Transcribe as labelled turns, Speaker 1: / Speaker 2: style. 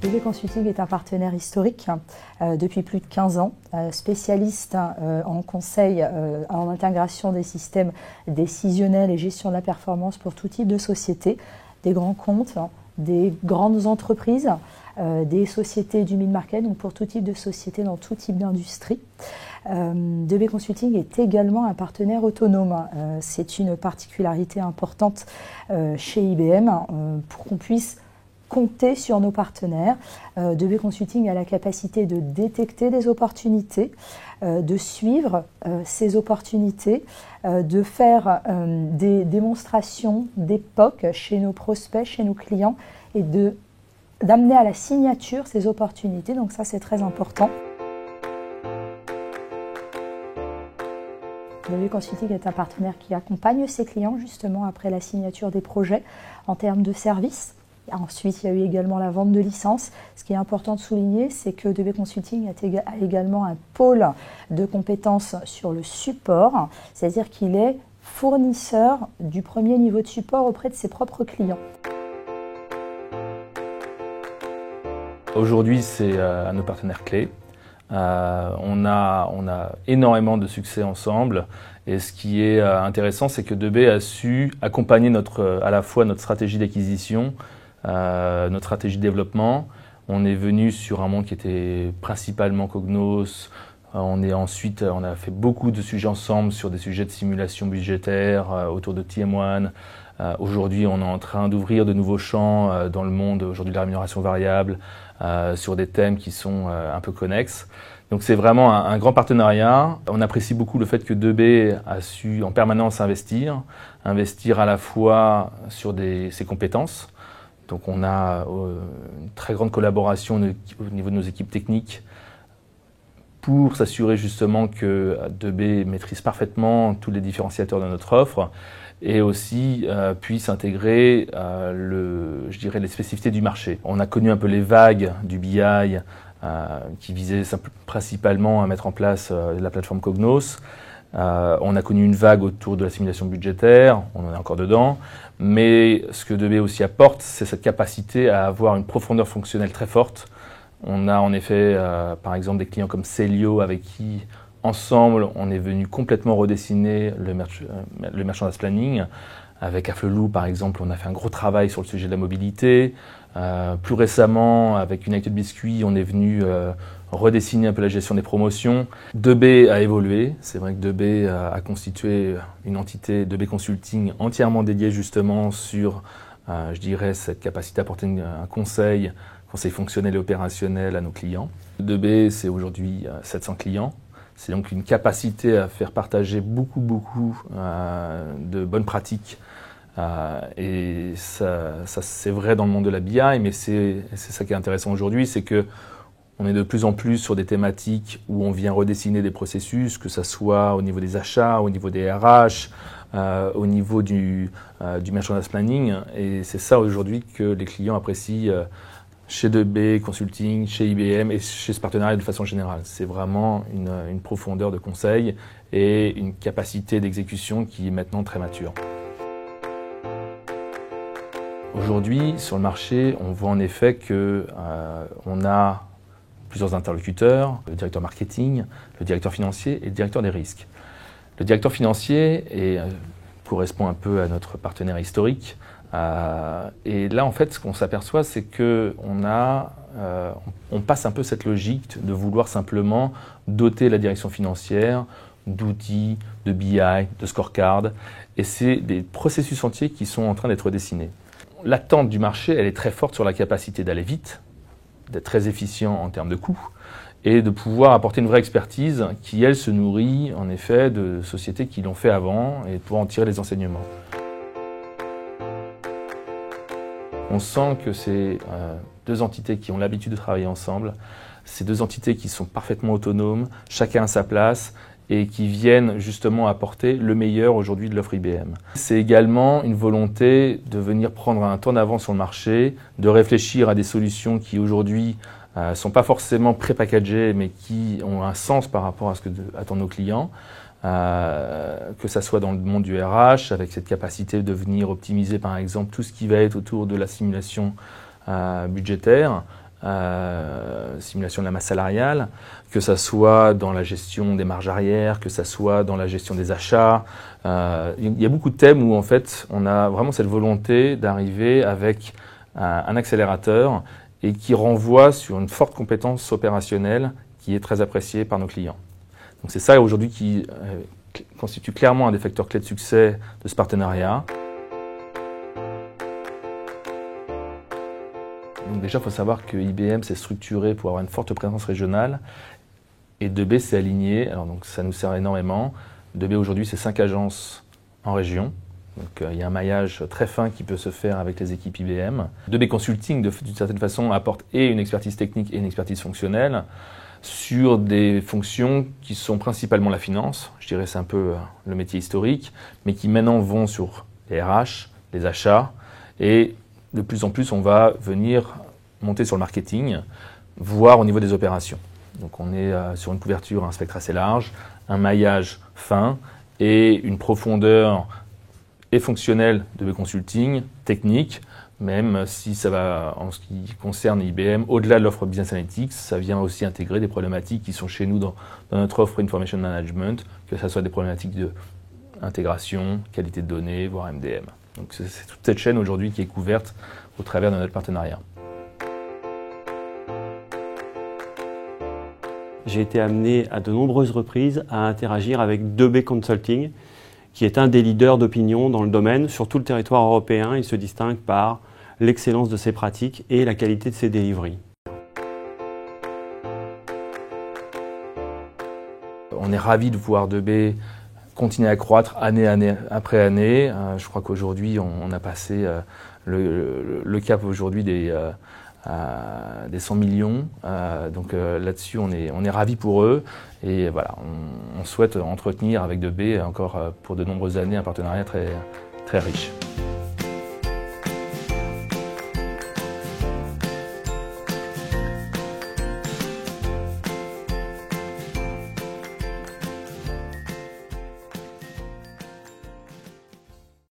Speaker 1: DB Consulting est un partenaire historique depuis plus de 15 ans, spécialiste en conseil en intégration des systèmes décisionnels et gestion de la performance pour tout type de société, des grands comptes, des grandes entreprises, des sociétés du mid-market, donc pour tout type de société dans tout type d'industrie. DB Consulting est également un partenaire autonome. C'est une particularité importante chez IBM pour qu'on puisse compter sur nos partenaires. DB Consulting a la capacité de détecter des opportunités, de suivre ces opportunités, de faire des démonstrations d'époque chez nos prospects, chez nos clients et d'amener à la signature ces opportunités. Donc ça, c'est très important. DB Consulting est un partenaire qui accompagne ses clients justement après la signature des projets en termes de services. Ensuite, il y a eu également la vente de licences. Ce qui est important de souligner, c'est que DB Consulting a également un pôle de compétences sur le support, c'est-à-dire qu'il est fournisseur du premier niveau de support auprès de ses propres clients.
Speaker 2: Aujourd'hui, c'est un de nos partenaires clés. On a énormément de succès ensemble et ce qui est intéressant, c'est que DB a su accompagner à la fois notre stratégie d'acquisition, notre stratégie de développement. On est venu sur un monde qui était principalement Cognos. On a fait beaucoup de sujets ensemble sur des sujets de simulation budgétaire autour de TM1. Aujourd'hui, on est en train d'ouvrir de nouveaux champs dans le monde aujourd'hui de la rémunération variable sur des thèmes qui sont un peu connexes. Donc c'est vraiment un grand partenariat. On apprécie beaucoup le fait que DB a su en permanence investir à la fois sur ses compétences. Donc on a une très grande collaboration au niveau de nos équipes techniques pour s'assurer justement que DB maîtrise parfaitement tous les différenciateurs de notre offre et aussi puisse intégrer les spécificités du marché. On a connu un peu les vagues du BI qui visaient principalement à mettre en place la plateforme Cognos. On a connu une vague autour de la simulation budgétaire, on en est encore dedans, mais ce que DB aussi apporte, c'est cette capacité à avoir une profondeur fonctionnelle très forte. On a en effet, par exemple, des clients comme Célio avec qui, ensemble, on est venu complètement redessiner le merchandise planning. Avec Afflelou, par exemple, on a fait un gros travail sur le sujet de la mobilité. Plus récemment, avec United Biscuit, on est venu redessiner un peu la gestion des promotions. DB a évolué. C'est vrai que DB a constitué une entité DB Consulting entièrement dédiée justement sur, cette capacité à apporter un conseil fonctionnel et opérationnel à nos clients. DB, c'est aujourd'hui 700 clients. C'est donc une capacité à faire partager beaucoup de bonnes pratiques. Et ça c'est vrai dans le monde de la BI, mais c'est ça qui est intéressant aujourd'hui, c'est que on est de plus en plus sur des thématiques où on vient redessiner des processus, que ça soit au niveau des achats, au niveau des RH, au niveau du merchandise planning. Et c'est ça aujourd'hui que les clients apprécient chez DB Consulting, chez IBM et chez ce partenariat de façon générale. C'est vraiment une profondeur de conseil et une capacité d'exécution qui est maintenant très mature. Aujourd'hui, sur le marché, on voit en effet qu'on a plusieurs interlocuteurs, le directeur marketing, le directeur financier et le directeur des risques. Le directeur financier correspond un peu à notre partenaire historique. Et là, en fait, ce qu'on s'aperçoit, c'est qu'on passe un peu cette logique de vouloir simplement doter la direction financière d'outils, de BI, de scorecard. Et c'est des processus entiers qui sont en train d'être dessinés. L'attente du marché, elle est très forte sur la capacité d'aller vite, d'être très efficient en termes de coûts et de pouvoir apporter une vraie expertise qui, elle, se nourrit en effet de sociétés qui l'ont fait avant et de pouvoir en tirer les enseignements. On sent que c'est deux entités qui ont l'habitude de travailler ensemble, ces deux entités qui sont parfaitement autonomes, chacun à sa place, et qui viennent justement apporter le meilleur aujourd'hui de l'offre IBM. C'est également une volonté de venir prendre un temps d'avance sur le marché, de réfléchir à des solutions qui aujourd'hui ne sont pas forcément pré-packagées, mais qui ont un sens par rapport à ce que attendent nos clients, que ça soit dans le monde du RH, avec cette capacité de venir optimiser par exemple tout ce qui va être autour de la simulation budgétaire, simulation de la masse salariale, que ça soit dans la gestion des marges arrière, que ça soit dans la gestion des achats. Il y a beaucoup de thèmes où en fait on a vraiment cette volonté d'arriver avec un accélérateur et qui renvoie sur une forte compétence opérationnelle qui est très appréciée par nos clients. Donc c'est ça aujourd'hui qui constitue clairement un des facteurs clés de succès de ce partenariat. Donc déjà, il faut savoir que IBM s'est structuré pour avoir une forte présence régionale et 2B s'est aligné, alors donc ça nous sert énormément. 2B aujourd'hui, c'est 5 agences en région. Donc il y a un maillage très fin qui peut se faire avec les équipes IBM. 2B Consulting, d'une certaine façon, apporte et une expertise technique et une expertise fonctionnelle sur des fonctions qui sont principalement la finance. Je dirais c'est un peu le métier historique, mais qui maintenant vont sur les RH, les achats et de plus en plus, on va venir monter sur le marketing, voire au niveau des opérations. Donc on est sur une couverture, un spectre assez large, un maillage fin et une profondeur et fonctionnelle de consulting, technique, même si ça va, en ce qui concerne IBM, au-delà de l'offre Business Analytics, ça vient aussi intégrer des problématiques qui sont chez nous dans notre offre Information Management, que ce soit des problématiques d'intégration, qualité de données, voire MDM. Donc c'est toute cette chaîne aujourd'hui qui est couverte au travers de notre partenariat.
Speaker 3: J'ai été amené à de nombreuses reprises à interagir avec 2B Consulting, qui est un des leaders d'opinion dans le domaine. Sur tout le territoire européen, il se distingue par l'excellence de ses pratiques et la qualité de ses deliveries.
Speaker 2: On est ravis de voir 2B continuer à croître année après année. Je crois qu'aujourd'hui, on a passé le cap aujourd'hui des 100 millions. Donc là-dessus, on est ravis pour eux. Et voilà, on souhaite entretenir avec 2B encore pour de nombreuses années un partenariat très, très riche.